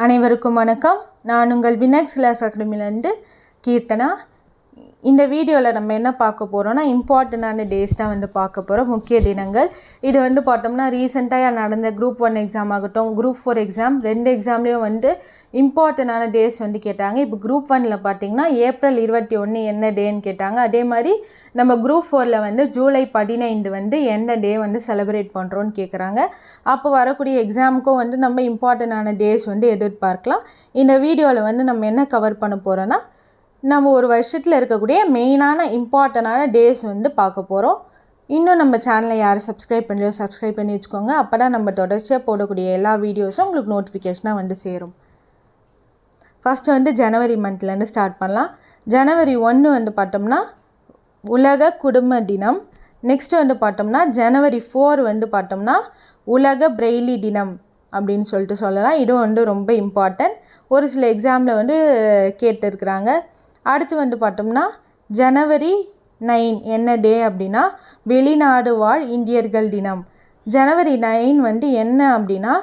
அனைவருக்கும் வணக்கம். நான் உங்கள் வினக்ஸ் கிளாஸ் அகாடமிலேருந்து கீர்த்தனா. இந்த வீடியோவில் நம்ம என்ன பார்க்க போகிறோம்னா இம்பார்ட்டண்டான டேஸ் தான் பார்க்க போகிறோம், முக்கிய தினங்கள். இது பார்த்தோம்னா ரீசெண்டாக நடந்த குரூப் 1 எக்ஸாம் ஆகட்டும், குரூப் 4 எக்ஸாம், 2 எக்ஸாம்லேயும் இம்பார்ட்டண்டான டேஸ் கேட்டாங்க. இப்போ குரூப் 1ல் பார்த்திங்கன்னா ஏப்ரல் 21 என்ன டேன்னு கேட்டாங்க. அதே மாதிரி நம்ம குரூப் 4ல் ஜூலை 15 என்ன டே செலிப்ரேட் பண்ணுறோன்னு கேட்குறாங்க. அப்போ வரக்கூடிய எக்ஸாமுக்கும் நம்ம இம்பார்ட்டண்டான டேஸ் எதிர்பார்க்கலாம். இந்த வீடியோவில் நம்ம என்ன கவர் பண்ண போகிறோன்னா நம்ம ஒரு வருஷத்தில் இருக்கக்கூடிய மெயினான இம்பார்ட்டண்டான டேஸ் பார்க்க போகிறோம். இன்னும் நம்ம சேனலை யாரும் சப்ஸ்கிரைப் பண்ணலையோ சப்ஸ்கிரைப் பண்ணி வச்சுக்கோங்க. அப்போ தான் நம்ம தொடர்ச்சியாக போடக்கூடிய எல்லா வீடியோஸும் உங்களுக்கு நோட்டிஃபிகேஷனாக சேரும். ஃபஸ்ட்டு ஜனவரி மந்த்லேருந்து ஸ்டார்ட் பண்ணலாம். ஜனவரி 1 பார்த்தோம்னா உலக குடும்ப தினம். நெக்ஸ்ட்டு பார்த்தோம்னா ஜனவரி 4 பார்த்தோம்னா உலக பிரெய்லி தினம் அப்படின்னு சொல்லலாம். இதுவும் ரொம்ப இம்பார்ட்டன்ட். ஒரு சில எக்ஸாமில் கேட்டுருக்குறாங்க. அடுத்து பார்த்தோம்னா ஜனவரி 9 என்ன டே அப்படின்னா வெளிநாடு வாழ் இந்தியர்கள் தினம். ஜனவரி 9 என்ன அப்படின்னா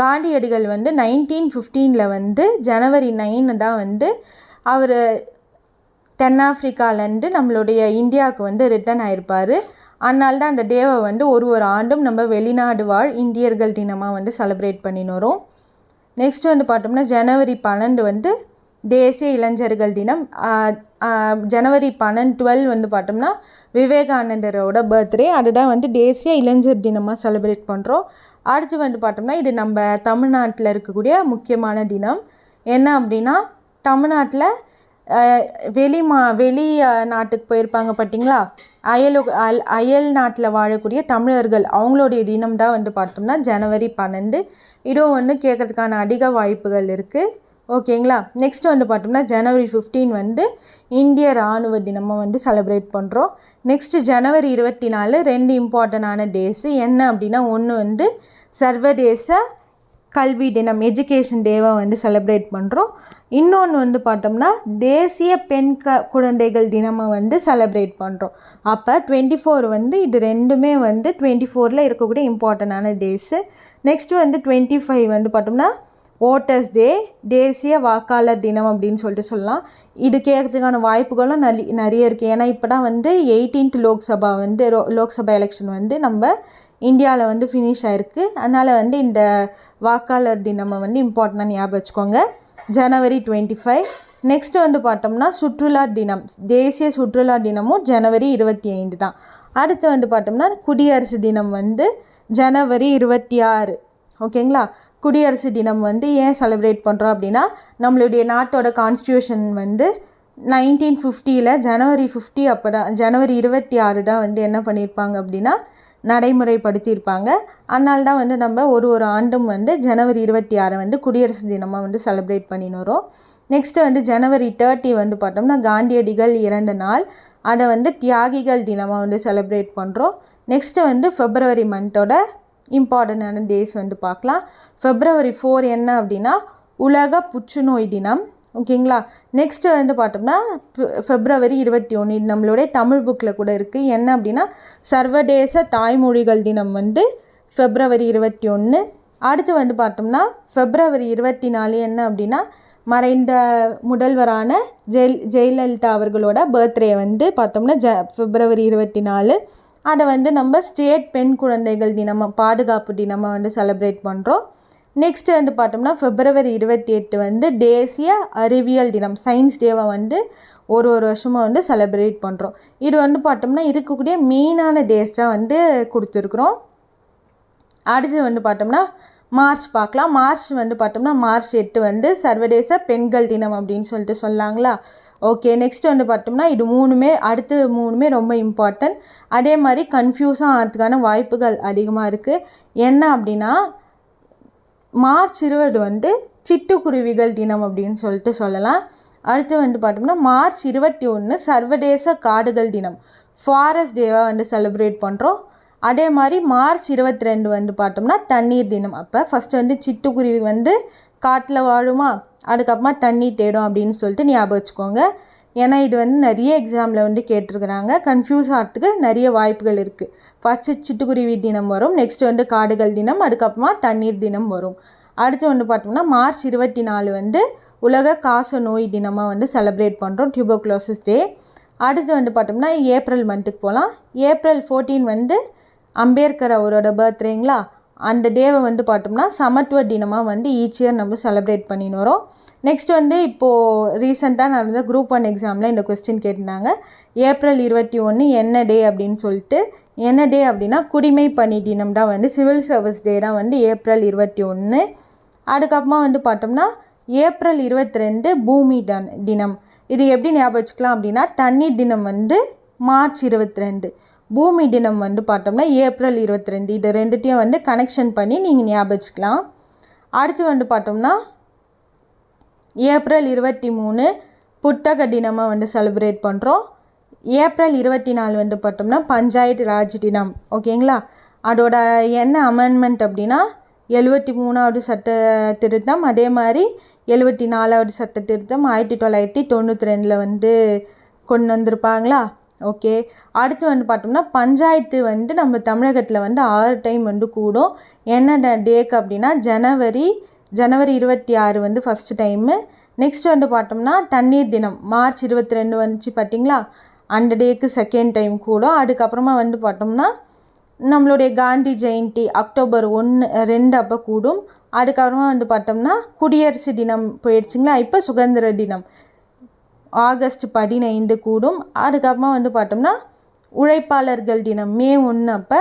காந்தியடிகள் 1915 ஜனவரி 9 தான் அவர் தென்னாப்பிரிக்காலேருந்து நம்மளுடைய இந்தியாவுக்கு ரிட்டர்ன் ஆகிருப்பார். அதனால தான் அந்த டேவை ஒரு ஆண்டும் நம்ம வெளிநாடு வாழ் இந்தியர்கள் தினமாக செலிப்ரேட் பண்ணின்னு வரோம். நெக்ஸ்ட்டு பார்த்தோம்னா ஜனவரி 12 தேசிய இளைஞர்கள் தினம். ஜனவரி 12 பார்த்தோம்னா விவேகானந்தரோட பர்த்டே. அதுதான் தேசிய இளைஞர் தினமாக செலிப்ரேட் பண்ணுறோம். அடுத்து பார்த்தோம்னா இது நம்ம தமிழ்நாட்டில் இருக்கக்கூடிய முக்கியமான தினம். என்ன அப்படின்னா தமிழ்நாட்டில் வெளி நாட்டுக்கு போயிருப்பாங்க பார்த்தீங்களா, அயல் நாட்டில் வாழக்கூடிய தமிழர்கள், அவங்களுடைய தினம் தான் பார்த்தோம்னா ஜனவரி 12. இதுவும் கேட்குறதுக்கான அதிக வாய்ப்புகள் இருக்குது. ஓகேங்களா. நெக்ஸ்ட்டு பார்த்தோம்னா ஜனவரி 15 இந்திய இராணுவ தினமாக செலிப்ரேட் பண்ணுறோம். நெக்ஸ்ட்டு ஜனவரி 24 2 இம்பார்ட்டண்டான டேஸு. என்ன அப்படின்னா ஒன்று சர்வதேச கல்வி தினம், எஜுகேஷன் டேவை செலிப்ரேட் பண்ணுறோம். இன்னொன்று பார்த்தோம்னா தேசிய பெண் குழந்தைகள் தினமாக செலிப்ரேட் பண்ணுறோம். அப்போ 24 இது ரெண்டுமே 24ல் இருக்கக்கூடிய இம்பார்ட்டண்டான டேஸு. நெக்ஸ்ட்டு 25 பார்த்தோம்னா ஓட்டர்ஸ் டே, தேசிய வாக்காளர் தினம் அப்படின்னு சொல்லலாம். இது கேட்கறதுக்கான வாய்ப்புகளும் நிறைய இருக்குது. ஏன்னா இப்போ தான் 18th லோக்சபா எலெக்ஷன் நம்ம இந்தியாவில் ஃபினிஷ் ஆகிருக்கு. அதனால் இந்த வாக்காளர் தினம் இம்பார்ட்டண்டாக ஞாபகம் வச்சுக்கோங்க. ஜனவரி 25. நெக்ஸ்ட்டு பார்த்தோம்னா சுற்றுலா தினம், தேசிய சுற்றுலா தினமும் ஜனவரி 25 தான். அடுத்து பார்த்தோம்னா குடியரசு தினம் ஜனவரி 26. ஓகேங்களா. குடியரசு தினம் ஏன் செலிப்ரேட் பண்ணுறோம் அப்படின்னா நம்மளுடைய நாட்டோட கான்ஸ்டியூஷன் 1950 ஜனவரி 50 அப்போ தான் ஜனவரி 26 தான் என்ன பண்ணியிருப்பாங்க அப்படின்னா நடைமுறைப்படுத்தியிருப்பாங்க. அதனால தான் நம்ம ஒரு ஆண்டும் ஜனவரி 26 குடியரசு தினமாக செலிப்ரேட் பண்ணின்னு வரோம். நெக்ஸ்ட்டு ஜனவரி 30 பார்த்தோம்னா காந்தியடிகள் இறந்த நாள். அதை தியாகிகள் தினமாக செலிப்ரேட் பண்ணுறோம். நெக்ஸ்ட்டு ஃபெப்ரவரி மந்தோட இம்பார்ட்டண்டான டேஸ் பார்க்கலாம். ஃபெப்ரவரி 4 என்ன அப்படின்னா உலக புற்றுநோய் தினம். ஓகேங்களா. நெக்ஸ்ட்டு பார்த்தோம்னா ஃபெப்ரவரி 21 இது நம்மளுடைய தமிழ் புக்கில் கூட இருக்குது. என்ன அப்படின்னா சர்வதேச தாய்மொழிகள் தினம் ஃபெப்ரவரி 21. அடுத்து பார்த்தோம்னா ஃபெப்ரவரி 24 என்ன அப்படின்னா மறைந்த முதல்வரான ஜெயலலிதா அவர்களோட பர்த்டே பார்த்தோம்னா ஃபெப்ரவரி 24. அதை நம்ம ஸ்டேட் பெண் குழந்தைகள் தினமாக, பாதுகாப்பு தினமாக செலிப்ரேட் பண்ணுறோம். நெக்ஸ்ட்டு பார்த்தோம்னா ஃபெப்ரவரி 28 தேசிய அறிவியல் தினம், சயின்ஸ் டேவை ஒரு வருஷமாக செலிப்ரேட் பண்ணுறோம். இது பார்த்தோம்னா இருக்கக்கூடிய மெயினான டேஸ் தான் கொடுத்துருக்குறோம். அடுத்து பார்த்தோம்னா மார்ச் பார்க்கலாம். மார்ச் பார்த்தோம்னா மார்ச் 8 சர்வதேச பெண்கள் தினம் அப்படின்னு சொல்லாங்களா. ஓகே. நெக்ஸ்ட்டு பார்த்தோம்னா இது அடுத்து மூணுமே ரொம்ப இம்பார்ட்டன்ட். அதே மாதிரி கன்ஃபியூஸாக ஆகிறதுக்கான வாய்ப்புகள் அதிகமாக இருக்குது. என்ன அப்படின்னா மார்ச் 20 சிட்டுக்குருவிகள் தினம் அப்படின்னு சொல்லலாம். அடுத்து பார்த்தோம்னா மார்ச் 21 சர்வதேச காடுகள் தினம், ஃபாரஸ்ட் டேவாக செலிப்ரேட் பண்ணுறோம். அதே மாதிரி மார்ச் 22 பார்த்தோம்னா தண்ணீர் தினம். அப்போ ஃபஸ்ட்டு சிட்டுக்குருவி காட்டில் வாழுமா, அதுக்கப்புறமா தண்ணி தேடும் அப்படின்னு ஞாபகம் வச்சுக்கோங்க. ஏன்னா இது நிறைய எக்ஸாமில் கேட்டிருக்கிறாங்க. கன்ஃபியூஸ் ஆகிறதுக்கு நிறைய வாய்ப்புகள் இருக்குது. ஃபஸ்ட்டு சிட்டுக்குருவி தினம் வரும், நெக்ஸ்ட் காடுகள் தினம், அதுக்கப்புறமா தண்ணீர் தினம் வரும். அடுத்து வந்து பார்த்தோம்னா மார்ச் 24 வந்து உலக காச நோய் தினமாக வந்து செலிப்ரேட் பண்ணுறோம், டியூபர்குலோசிஸ் டே. அடுத்து வந்து பார்த்தோம்னா ஏப்ரல் மந்த்துக்கு போகலாம். ஏப்ரல் 14 வந்து அம்பேத்கர் அவரோட பர்த்டேங்களா, அந்த டேவை வந்து பார்த்தோம்னா சமத்துவ தினமாக வந்து ஈச் இயர் நம்ம செலிப்ரேட் பண்ணின்னு வரோம். நெக்ஸ்ட் வந்து இப்போது ரீசெண்டாக நடந்த குரூப் 1 எக்ஸாமில் இந்த கொஸ்டின் கேட்டிருந்தாங்க. ஏப்ரல் 21 என்ன டே அப்படின்னு சொல்லிட்டு. என்ன டே அப்படின்னா குடிமை பணி தினம் தான் வந்து, சிவில் சர்வீஸ் டே தான் வந்து ஏப்ரல் 21. அதுக்கப்புறமா வந்து பார்த்தோம்னா ஏப்ரல் 22 பூமி தினம். இது எப்படி ஞாபகம் வச்சுக்கலாம் அப்படின்னா தண்ணீர் தினம் வந்து மார்ச் 22, பூமி தினம் வந்து பார்த்தோம்னா ஏப்ரல் 22. இது ரெண்டுத்தையும் வந்து கனெக்ஷன் பண்ணி நீங்கள் ஞாபகம் வச்சுக்கலாம். அடுத்து வந்து பார்த்தோம்னா ஏப்ரல் 23 புத்தக தினமாக வந்து செலிப்ரேட் பண்ணுறோம். ஏப்ரல் 24 வந்து பார்த்தோம்னா பஞ்சாயத்து ராஜ் தினம். ஓகேங்களா, அதோட என்ன அமெண்ட்மெண்ட் அப்படின்னா 73வது சட்ட திருத்தம், அதே மாதிரி 74வது சட்ட திருத்தம் 1992 வந்து கொண்டு வந்திருப்பாங்களா. ஓகே, அடுத்து வந்து பார்த்தோம்னா பஞ்சாயத்து வந்து நம்ம தமிழகத்தில் வந்து 6 டைம் வந்து கூடும். என்ன டேக்கு அப்படின்னா ஜனவரி 26 வந்து ஃபஸ்ட்டு டைமு. நெக்ஸ்ட் வந்து பார்த்தோம்னா தண்ணீர் தினம் மார்ச் 22 வந்துச்சு பார்த்திங்களா, அந்த டேக்கு செகண்ட் டைம் கூடும். அதுக்கப்புறமா வந்து பார்த்தோம்னா நம்மளுடைய காந்தி ஜெயந்தி அக்டோபர் 1-2 அப்போ கூடும். அதுக்கப்புறமா வந்து பார்த்தோம்னா குடியரசு தினம் போயிடுச்சுங்களா, இப்போ சுதந்திர தினம் ஆகஸ்ட் 15 கூடும். அதுக்கப்புறமா வந்து பார்த்தோம்னா உழைப்பாளர்கள் தினம் மே 1 அப்போ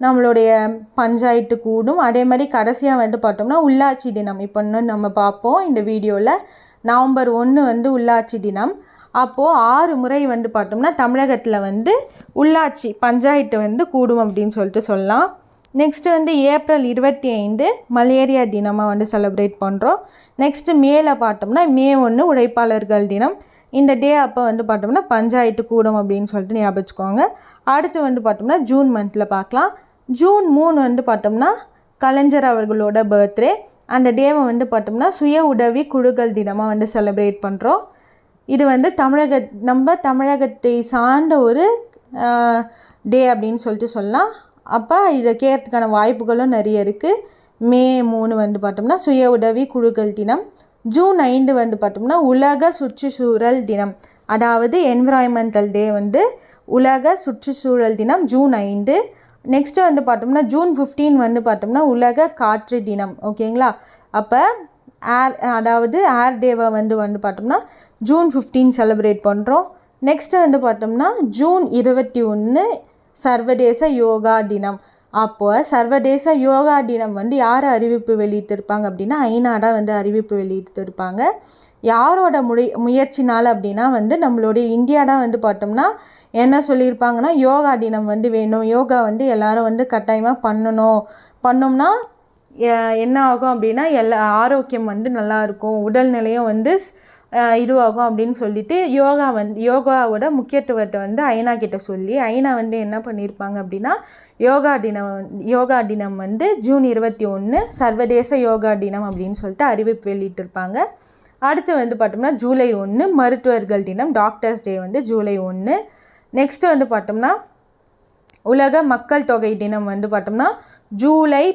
நம்மளுடைய பஞ்சாயத்து கூடும். அதே மாதிரி கடைசியாக வந்து பார்த்தோம்னா உள்ளாட்சி தினம் இப்போ இன்னும் நம்ம பார்ப்போம் இந்த வீடியோவில். நவம்பர் 1 வந்து உள்ளாட்சி தினம். அப்போது 6 முறை வந்து பார்த்தோம்னா தமிழகத்தில் வந்து உள்ளாட்சி பஞ்சாயத்து வந்து கூடும் அப்படின்னு சொல்லிட்டு சொல்லலாம். நெக்ஸ்ட்டு வந்து ஏப்ரல் 25 மலேரியா தினமாக வந்து செலிப்ரேட் பண்ணுறோம். நெக்ஸ்ட்டு மேலே பார்த்தோம்னா மே 1 உழைப்பாளர்கள் தினம். இந்த டே அப்போ வந்து பார்த்தோம்னா பஞ்சாயத்து கூடும் அப்படின்னு சொல்லிட்டு ஞாபகம் வச்சுக்கோங்க. அடுத்து வந்து பார்த்தோம்னா ஜூன் மந்தில் பார்க்கலாம். ஜூன் 3 வந்து பார்த்தோம்னா கலைஞர் அவர்களோட பர்த்டே. அந்த டேவை வந்து பார்த்தோம்னா சுய உதவி குழுக்கள் தினமாக வந்து செலிப்ரேட் பண்ணுறோம். இது வந்து நம்ம தமிழகத்தை சார்ந்த ஒரு டே அப்படின்னு சொல்லிட்டு சொல்லலாம். அப்போ இதை கேட்கறதுக்கான வாய்ப்புகளும் நிறைய இருக்குது. மே 3 வந்து பார்த்தோம்னா சுய உதவி குழுக்கள் தினம். ஜூன் 5 வந்து பார்த்தோம்னா உலக சுற்றுச்சூழல் தினம், அதாவது என்விரான்மெண்டல் டே வந்து உலக சுற்றுச்சூழல் தினம் ஜூன் 5. நெக்ஸ்ட்டு வந்து பார்த்தோம்னா ஜூன் 15 வந்து பார்த்தோம்னா உலக காற்று தினம். ஓகேங்களா, அப்போ ஏர் டேவை வந்து பார்த்தோம்னா ஜூன் 15 செலிப்ரேட் பண்ணுறோம். நெக்ஸ்ட்டு வந்து பார்த்தோம்னா ஜூன் 21 சர்வதேச யோகா தினம். அப்போது சர்வதேச யோகா தினம் வந்து யார் அறிவிப்பு வெளியிட்டிருப்பாங்க அப்படின்னா ஐநா தான் வந்து அறிவிப்பு வெளியிட்டிருப்பாங்க. யாரோட முயற்சினால் அப்படின்னா வந்து நம்மளுடைய இந்தியா தான் வந்து பார்த்தோம்னா என்ன சொல்லியிருப்பாங்கன்னா யோகா தினம் வந்து வேணும், யோகா வந்து எல்லோரும் வந்து கட்டாயமாக பண்ணோம்னா என்ன ஆகும் அப்படின்னா ஆரோக்கியம் வந்து நல்லாயிருக்கும், உடல்நிலையும் வந்து இதுவாகும் அப்படின்னு சொல்லிட்டு யோகாவோட முக்கியத்துவத்தை வந்து ஐநா கிட்ட சொல்லி ஐநா வந்து என்ன பண்ணியிருப்பாங்க அப்படின்னா யோகா தினம் வந்து ஜூன் 21 சர்வதேச யோகா தினம் அப்படின்னு சொல்லிட்டு அறிவிப்பு வெளியிட்டிருப்பாங்க. அடுத்து வந்து பார்த்தோம்னா ஜூலை 1 மருத்துவர்கள் தினம், டாக்டர்ஸ் டே வந்து ஜூலை 1. நெக்ஸ்ட்டு வந்து பார்த்தோம்னா உலக மக்கள் தொகை தினம் வந்து பார்த்தோம்னா ஜூலை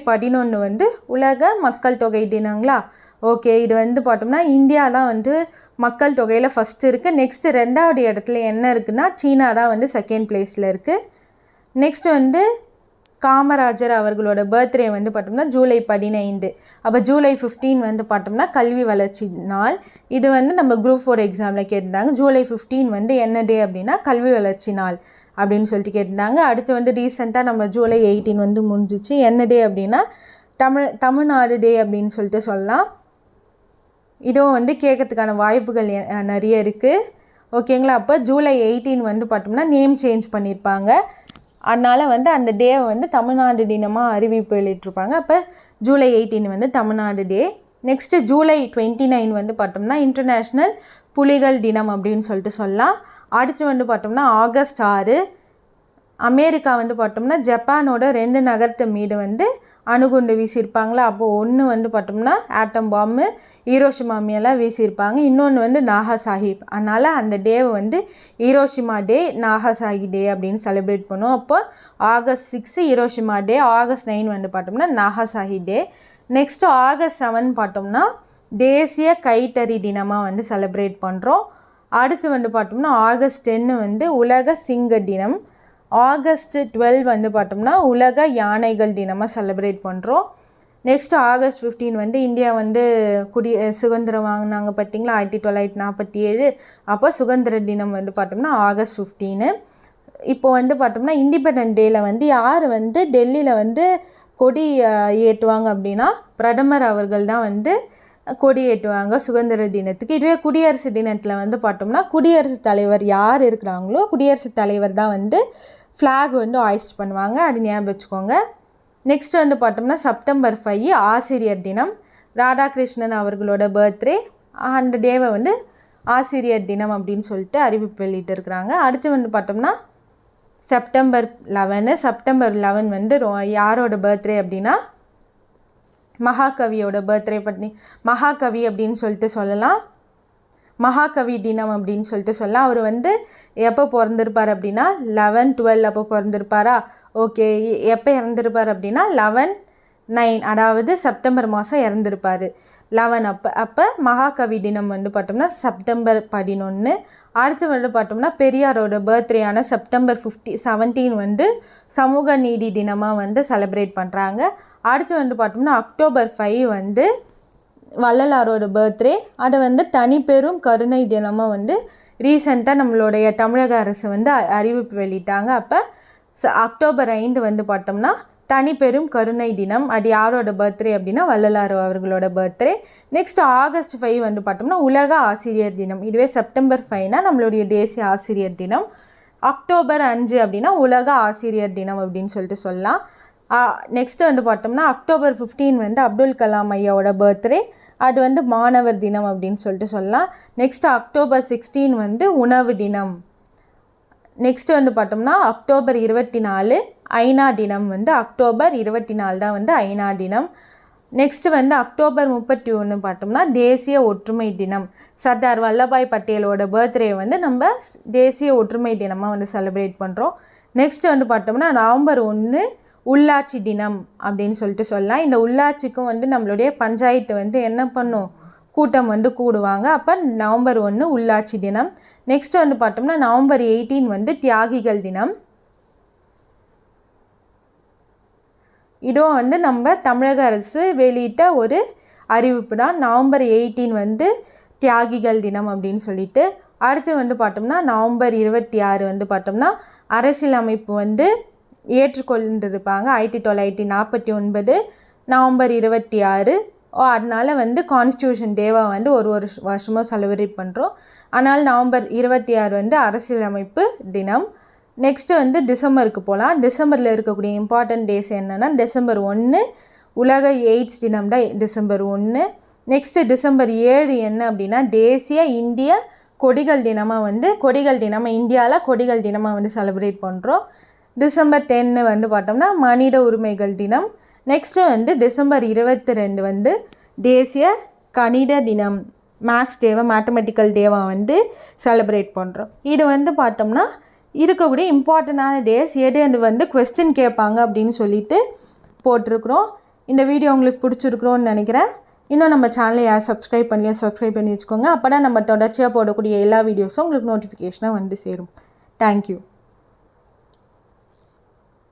11 வந்து உலக மக்கள் தொகை தினங்களா. ஓகே, இது வந்து பார்த்தோம்னா இந்தியா தான் வந்து மக்கள் தொகையில் ஃபஸ்ட்டு இருக்குது. நெக்ஸ்ட்டு 2வது இடத்துல என்ன இருக்குன்னா சீனா தான் வந்து செகண்ட் பிளேஸில் இருக்குது. நெக்ஸ்ட்டு வந்து காமராஜர் அவர்களோட பர்த்டே வந்து பார்த்தோம்னா ஜூலை 15. அப்போ ஜூலை 15 வந்து பார்த்தோம்னா கல்வி வளர்ச்சி நாள். இது வந்து நம்ம குரூப் 4 எக்ஸாமில் கேட்டிருந்தாங்க. ஜூலை 15 வந்து என்ன டே அப்படின்னா கல்வி வளர்ச்சி நாள் அப்படின்னு சொல்லிட்டு கேட்டிருந்தாங்க. அடுத்து வந்து ரீசெண்டாக நம்ம ஜூலை 18 வந்து முடிஞ்சிச்சு. என்ன டே அப்படின்னா தமிழ்நாடு டே அப்படின்னு சொல்லிட்டு சொல்லலாம். இதுவும் வந்து கேட்கறதுக்கான வாய்ப்புகள் நிறைய இருக்குது. ஓகேங்களா, அப்போ ஜூலை 18 வந்து பார்த்தோம்னா நேம் சேஞ்ச் பண்ணியிருப்பாங்க. அதனால் வந்து அந்த டேவை வந்து தமிழ்நாடு தினமாக அறிவிப்பு வெளியிட்டிருப்பாங்க. அப்போ ஜூலை 18 வந்து தமிழ்நாடு டே. நெக்ஸ்ட்டு ஜூலை 29 வந்து பார்த்தோம்னா இன்டர்நேஷ்னல் புலிகள் தினம் அப்படின்னு சொல்லிட்டு சொல்லலாம். அடுத்து வந்து பார்த்தோம்னா ஆகஸ்ட் 6 அமெரிக்கா வந்து பார்த்தோம்னா ஜப்பானோட 2 நகரத்து மீது வந்து அணுகுண்டு வீசியிருப்பாங்களா. அப்போது ஒன்று வந்து பார்த்தோம்னா ஆட்டம் பாம்பு ஹீரோஷிமா மேலாம் வீசியிருப்பாங்க, இன்னொன்று வந்து நாகசாகி. அதனால் அந்த டேவை வந்து ஹீரோஷிமா டே நாகசாகி டே அப்படின்னு செலிப்ரேட் பண்ணுவோம். அப்போ ஆகஸ்ட் 6 ஹீரோஷிமா டே, ஆகஸ்ட் 9 வந்து பார்த்தோம்னா நாகசாகி டே. நெக்ஸ்ட்டு ஆகஸ்ட் 7 பார்த்தோம்னா தேசிய கைத்தறி தினமாக வந்து செலிப்ரேட் பண்ணுறோம். அடுத்து வந்து பார்த்தோம்னா ஆகஸ்ட் 10 வந்து உலக சிங்க தினம். ஆகஸ்ட் 12 வந்து பார்த்தோம்னா உலக யானைகள் தினமாக செலிப்ரேட் பண்ணுறோம். நெக்ஸ்ட்டு ஆகஸ்ட் 15 வந்து இந்தியா வந்து சுதந்திரம் வாங்கினாங்க பார்த்தீங்களா 1947. அப்போ சுதந்திர தினம் வந்து பார்த்தோம்னா ஆகஸ்ட் 15. இப்போ வந்து பார்த்தோம்னா இண்டிபெண்டன்ட் டேயில் வந்து யார் வந்து டெல்லியில் வந்து கொடி ஏற்றுவாங்க அப்படின்னா பிரதமர் அவர்கள் தான் வந்து கொடி ஏற்றுவாங்க சுதந்திர தினத்துக்கு. இதுவே குடியரசு தினத்தில் வந்து பார்த்தோம்னா குடியரசுத் தலைவர் யார் இருக்கிறாங்களோ குடியரசுத் தலைவர் தான் வந்து ஃப்ளாக் வந்து ஹாய்ஸ்ட் பண்ணுவாங்க. அது ஞாபகம் வச்சுக்கோங்க. நெக்ஸ்ட் வந்து பார்த்தோம்னா செப்டம்பர் 5 ஆசிரியர் தினம். ராதாகிருஷ்ணன் அவர்களோட பர்த்டே. அந்த டேவை வந்து ஆசிரியர் தினம் அப்படின்னு சொல்லிட்டு அறிவிப்பு வெளியிட்டு இருக்கிறாங்க. அடுத்து வந்து பார்த்தோம்னா செப்டம்பர் 11 வந்து யாரோட பர்த்டே அப்படின்னா மகாகவியோட பர்த்டே பற்றி மகாகவி அப்படின்னு சொல்லிட்டு சொல்லலாம். மகாகவி தினம் அப்படின்னு சொல்லிட்டு சொல்லலாம். அவர் வந்து எப்போ பிறந்திருப்பார் அப்படின்னா 11/12 அப்போ பிறந்திருப்பாரா? ஓகே. எப்போ இறந்துருப்பார் அப்படின்னா 11/9 அதாவது செப்டம்பர் மாதம் இறந்துருப்பார் 11 அப்போ மகாகவி தினம் வந்து பார்த்தோம்னா செப்டம்பர் 11. அடுத்து வந்து பார்த்தோம்னா பெரியாரோட பர்த்டேயான செப்டம்பர் 17 வந்து சமூக நீதி தினமாக வந்து செலிப்ரேட் பண்ணுறாங்க. அடுத்து வந்து பார்த்தோம்னா அக்டோபர் 5 வந்து வள்ளலாரோட பர்த்டே. அதை வந்து தனிப்பெரும் கருணை தினமாக வந்து ரீசெண்டாக நம்மளுடைய தமிழக அரசு வந்து அறிவிப்பு வெளியிட்டாங்க. அப்போ அக்டோபர் 5 வந்து பார்த்தோம்னா தனிப்பெரும் கருணை தினம். அது யாரோட பர்த்டே அப்படின்னா வள்ளலார் அவர்களோட பர்த்டே. நெக்ஸ்ட் ஆகஸ்ட் 5 வந்து பார்த்தோம்னா உலக ஆசிரியர் தினம். இதுவே செப்டம்பர் 5னா நம்மளுடைய தேசிய ஆசிரியர் தினம். அக்டோபர் 5 அப்படின்னா உலக ஆசிரியர் தினம் அப்படின்னு சொல்லிட்டு சொல்லலாம். நெக்ஸ்ட்டு வந்து பார்த்தோம்னா அக்டோபர் 15 வந்து அப்துல் கலாம் ஐயாவோட பர்த்டே. அது வந்து மாணவர் தினம் அப்படின்னு சொல்லிட்டு சொல்லலாம். நெக்ஸ்ட்டு அக்டோபர் 16 வந்து உணவு தினம். நெக்ஸ்ட்டு வந்து பார்த்தோம்னா அக்டோபர் 24 ஐநா தினம். வந்து அக்டோபர் 24 தான் வந்து ஐநா தினம். நெக்ஸ்ட்டு வந்து அக்டோபர் 31 பார்த்தோம்னா தேசிய ஒற்றுமை தினம். சர்தார் வல்லபாய் பட்டேலோட பர்த்டே வந்து நம்ம தேசிய ஒற்றுமை தினமாக வந்து செலிப்ரேட் பண்ணுறோம். நெக்ஸ்ட்டு வந்து பார்த்தோம்னா நவம்பர் 1 உள்ளாட்சி தினம் அப்படின்னு சொல்லிட்டு சொல்லலாம். இந்த உள்ளாட்சிக்கும் வந்து நம்மளுடைய பஞ்சாயத்து வந்து என்ன பண்ணும், கூட்டம் வந்து கூடுவாங்க. அப்போ நவம்பர் 1 உள்ளாட்சி தினம். நெக்ஸ்ட் வந்து பார்த்தோம்னா நவம்பர் 18 வந்து தியாகிகள் தினம். இதுவும் வந்து நம்ம தமிழக அரசு வெளியிட்ட ஒரு அறிவிப்பு தான். நவம்பர் 18 வந்து தியாகிகள் தினம் அப்படின்னு சொல்லிட்டு. அடுத்து வந்து பார்த்தோம்னா நவம்பர் 26 வந்து பார்த்தோம்னா அரசியலமைப்பு வந்து ஏற்றுக்கொண்டிருப்பாங்க 1949 நவம்பர் 26. அதனால் வந்து கான்ஸ்டியூஷன் டேவாக வந்து ஒரு வருஷமாக செலிப்ரேட் பண்ணுறோம். ஆனால் நவம்பர் 26 வந்து அரசியலமைப்பு தினம். நெக்ஸ்ட்டு வந்து டிசம்பருக்கு போகலாம். டிசம்பரில் இருக்கக்கூடிய இம்பார்ட்டன்ட் டேஸ் என்னென்னா டிசம்பர் 1 உலக எய்ட்ஸ் தினம் தான் டிசம்பர் 1. நெக்ஸ்ட்டு டிசம்பர் 7 என்ன அப்படின்னா தேசிய இந்திய கொடிகள் தினமாக வந்து இந்தியாவில் கொடிகள் தினமாக வந்து செலிப்ரேட் பண்ணுறோம். டிசம்பர் 10 வந்து பார்த்தோம்னா மனித உரிமைகள் தினம். நெக்ஸ்ட்டு வந்து டிசம்பர் 22 வந்து தேசிய கணித தினம். மேக்ஸ் டேவை மேத்தமெட்டிக்கல் டேவாக வந்து செலிப்ரேட் பண்ணுறோம். இது வந்து பார்த்தோம்னா இருக்கக்கூடிய இம்பார்ட்டண்டான டேஸ். எது வந்து கொஸ்டின் கேட்பாங்க அப்படின்னு சொல்லிட்டு போட்டிருக்கிறோம். இந்த வீடியோ உங்களுக்கு பிடிச்சிருக்குறோன்னு நினைக்கிறேன். இன்னும் நம்ம சேனலை யார் சப்ஸ்கிரைப் பண்ணலையோ சப்ஸ்கிரைப் பண்ணி வச்சுக்கோங்க. அப்போ தான் நம்ம தொடர்ச்சியாக போடக்கூடிய எல்லா வீடியோஸும் உங்களுக்கு நோட்டிஃபிகேஷனாக வந்து சேரும். தேங்க்யூ.